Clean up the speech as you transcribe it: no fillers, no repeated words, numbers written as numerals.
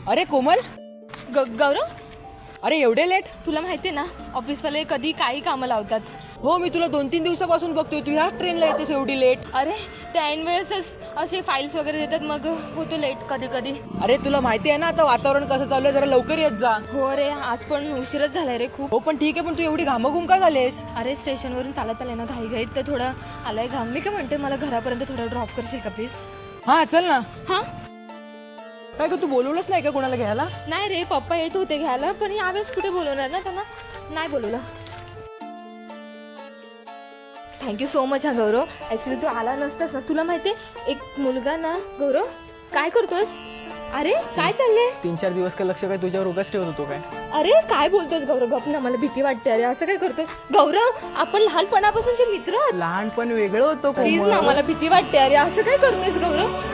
अरे कोमल, गौरव, अरे एवढे लेट? तुला माहिती आहे ना ऑफिसवाले कधी काही कामं लावतात. हो, मी तुला 2-3 दिवसापासून बघतोय, तू ह्या ट्रेनला येतेस एवढी लेट. अरे त्या ऐन वेळेसच असे फाईल्स वगैरे देतात, मग होतो लेट कधी कधी. अरे तुला माहिती आहे ना आता वातावरण कसं चालू आहे, जरा लवकर येत जा. हो रे, आज पण उशीरच झालाय रे खूप. हो पण ठीक आहे, पण तू एवढी घामाघूम का झालेस? अरे स्टेशनवरून चालत आले ना घाईघाईत, तर थोडं आलाय घाम. मी काय म्हणते, मला घरापर्यंत थोडं ड्रॉप करशील का प्लीज? हा चल ना. हा, काय ग, तू बोलवलंच नाही का कोणाला घ्यायला? नाही रे, पप्पा येत होते घ्यायला, पण यावेळेस कुठे बोलवणार ना त्यांना, नाही बोलवलं. थँक्यू सो मच हा गौरव. ॲक्च्युली तू आला नसतास ना, तुला माहिती आहे एक मुलगा ना. गौरव काय करतोस? अरे काय चाललंय? 3-4 दिवस का लक्ष काय तुझ्यावर उगाच ठेवत होतो काय? अरे काय बोलतोस गौरव? गप ना, मला भीती वाटते. अरे असं काय करतोय गौरव? आपण लहानपणापासूनचे मित्र आहोत. लहानपण वेगळं होतं प्लीज ना, कोमल. मला भीती वाटते. अरे असं काय करतोयस गौरव?